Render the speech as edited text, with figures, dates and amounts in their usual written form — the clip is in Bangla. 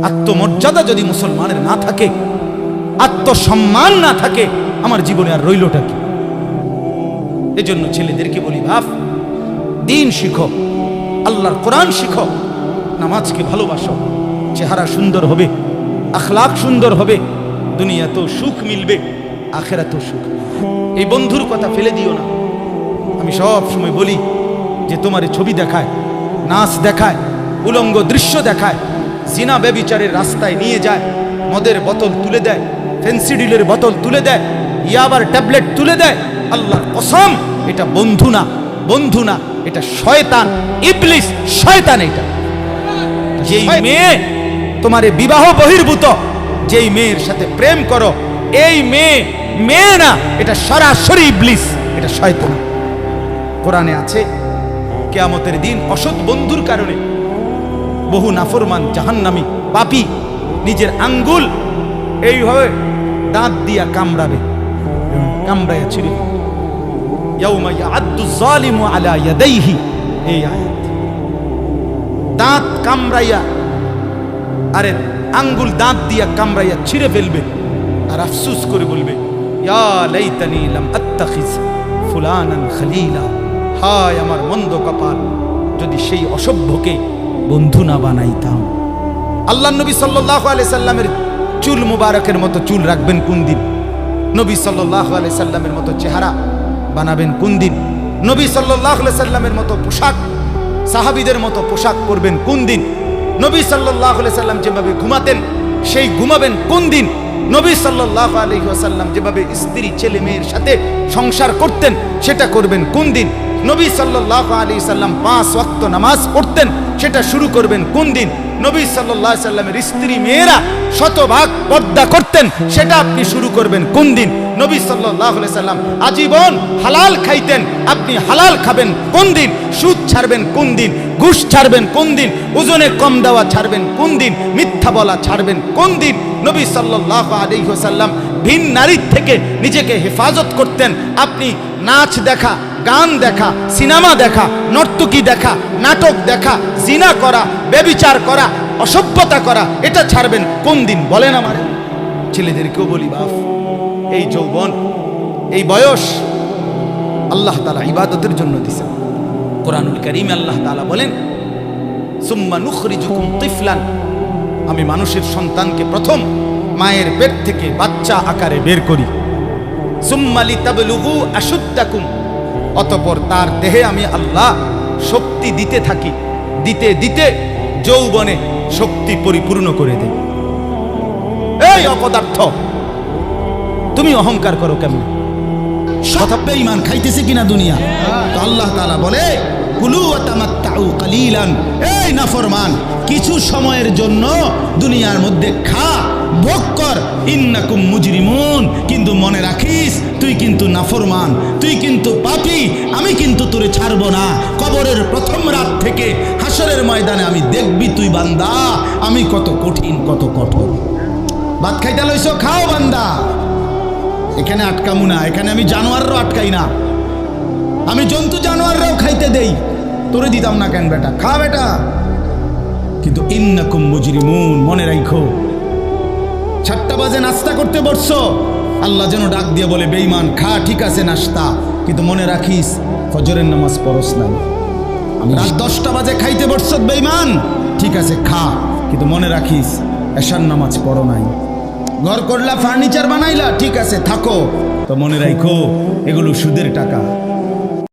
আত্মমর্যাদা যদি মুসলমানের না থাকে, আত্মসম্মান না থাকে, আমার জীবনে আর রইলটা কি? এজন্য ছেলেদেরকে বলি, বাপ, দিন শিখো, আল্লাহর কোরআন শিখো, নামাজকে ভালোবাসো, চেহারা সুন্দর হবে, আখলাক সুন্দর হবে, দুনিয়াতেও সুখ মিলবে, আখেরাতেও সুখ। এই বন্ধুর কথা ফেলে দিও না। আমি সব সময় বলি যে তোমার ছবি দেখায়, নাচ দেখায়, উলঙ্গ দৃশ্য দেখায়, জিনা ব্যভিচারের রাস্তায় নিয়ে যায়, মদের বোতল তুলে দেয়, ফেন্সিডিলের বোতল তুলে দেয়, ইয়াবার ট্যাবলেট তুলে দেয়, আল্লাহর কসম এটা বন্ধু না, বন্ধু না, এটা শয়তান, ইবলিস, শয়তান। এটা যেই মেয়ে তোমার বিবাহ বহির্ভূত, যেই মেয়ের সাথে প্রেম করো, এই মেয়ে মেয়ে না, এটা সরাসরি ইবলিস, এটা শয়তান। কোরআনে আছে কিয়ামতের দিন অসৎ বন্ধুর কারণে বহু নাফরমান জাহান্নামী পাপী নিজের আঙ্গুল এইভাবে দাঁত দিয়া কামড়াবে, কামড়াইয়া ছিঁড়ে। ইয়াউমা ইয়াআদ্দু যালিমু আলা ইয়াদাইহি, এই আয়াত। দাঁত কামড়াইয়া, আরে আঙ্গুল দাঁত দিয়া কামড়াইয়া ছিঁড়ে ফেলবে, আর আফসোস করে বলবে, ইয়া লাইতানি লাম আত্তাখিজ ফুলানান খলিলা, হায় আমার মন্দ কপাল, যদি সেই অসভ্যকে বন্ধু না বানাইতাম। আল্লাহ নবী সাল্লাল্লাহু আলাইহি সাল্লামের চুল মুবারকের মতো চুল রাখবেন কোন দিন? নবী সাল্লাল্লাহু আলাইহি সাল্লামের মতো চেহারা বানাবেন কোন দিন? নবী সাল্লাল্লাহু আলাইহি সাল্লামের মতো পোশাক, সাহাবীদের মতো পোশাক পরবেন কোন দিন? নবী সাল্লাল্লাহু আলাইহি সাল্লাম যেভাবে ঘুমাতেন সেই ঘুমাবেন কোন দিন? নবী সাল্লাল্লাহু আলাইহি ওয়াসাল্লাম যেভাবে স্ত্রী ছেলে মেয়ের সাথে সংসার করতেন সেটা করবেন কোন দিন? নবী সাল্লাল্লাহু আলাইহি সাল্লাম 5 ওয়াক্ত নামাজ পড়তেন, সেটা শুরু করবেন কোন দিন? নবী সাল্লাল্লাহু আলাইহি সাল্লামের স্ত্রী মেয়েরা শতভাগ পর্দা করতেন, সেটা আপনি শুরু করবেন কোন দিন? নবী সাল্লাল্লাহু আলাইহি সাল্লাম আজীবন হালাল খাইতেন, আপনি হালাল খাবেন কোন দিন? সুদ ছাড়বেন কোন দিন? ঘুষ ছাড়বেন কোন দিন? ওজনে কম দেওয়া ছাড়বেন কোন দিন? মিথ্যা বলা ছাড়বেন কোন দিন? নবী সাল্লাল্লাহু আলাইহি ওয়াসাল্লাম ভিন নারীর থেকে নিজেকে হেফাজত করতেন, আপনি নাচ দেখা, গান দেখা, সিনেমা দেখা, নর্তকী দেখা, নাটক দেখা, জিনা করা, ব্যভিচার করা, অসভ্যতা করা, এটা ছাড়বেন কোন দিন? বলেন আমার ছেলেদেরকেও বলি, বাপ, এই যৌবন, এই বয়স আল্লাহ তাআলা ইবাদতের জন্য দিয়েছেন। কোরআনুল কারীমে আল্লাহ তাআলা বলেন, সুম্মা নুখরিজুকুম তিফলান, আমি মানুষের সন্তানকে প্রথম মায়ের পেট থেকে বাচ্চা আকারে বের করি। সুম্মা লিতাবলুগু আশুদ্দাকুম, অতঃপর তার দেহে আমি আল্লাহ শক্তি দিতে থাকি, দিতে দিতে যৌবনে শক্তি পরিপূর্ণ করে দেই। এই অপদার্থ, তুমি অহংকার করো কেমন? কথা বেঈমান খাইতেছে কিনা দুনিয়া? তো আল্লাহ তাআলা বলে, কুলু ওয়া তামাত্তাউ কালিলান, এই নাফরমান, কিছু সময়ের জন্য দুনিয়ার মধ্যে খা, ভোগ কর, ইন্নাকুম মুজরিমুন, কিন্তু মনে রাখিস তুই কিন্তু নাফরমান, তুই কিন্তু পাপী, আমি কিন্তু তোরে ছাড়বো না। কবরের প্রথম রাত থেকে হাসরের ময়দানে আমি দেখবি তুই বান্দা আমি কত কঠিন, কত কঠোর। ভাত খাইতে লইছো, খাও বান্দা, এখানে আটকামু না, এখানে আমি জানোয়াররাও আটকাই না, আমি জন্তু জানোয়াররাও খাইতে দেই, তোরে দিতাম না কেন বেটা? খা বেটা। কিন্তু ইন্নাকুম মুজরিমুন, মনে রাখো 7টা বাজে নাস্তা করতে বসছো, আল্লাহ যেন ডাক দিয়ে বলে, বেঈমান খা, ঠিক আছে নাস্তা, কিন্তু মনে রাখিস ফজরের নামাজ পড়স নাই। রাত 10টা বাজে খাইতে বসছ বেঈমান, ঠিক আছে খা, কিন্তু মনে রাখিস এশার নামাজ পড়ো নাই। ঘর করলা, ফার্নিচার বানাইলা, ঠিক আছে থাকো, তো মনে রাখো এগুলো সুদের টাকা।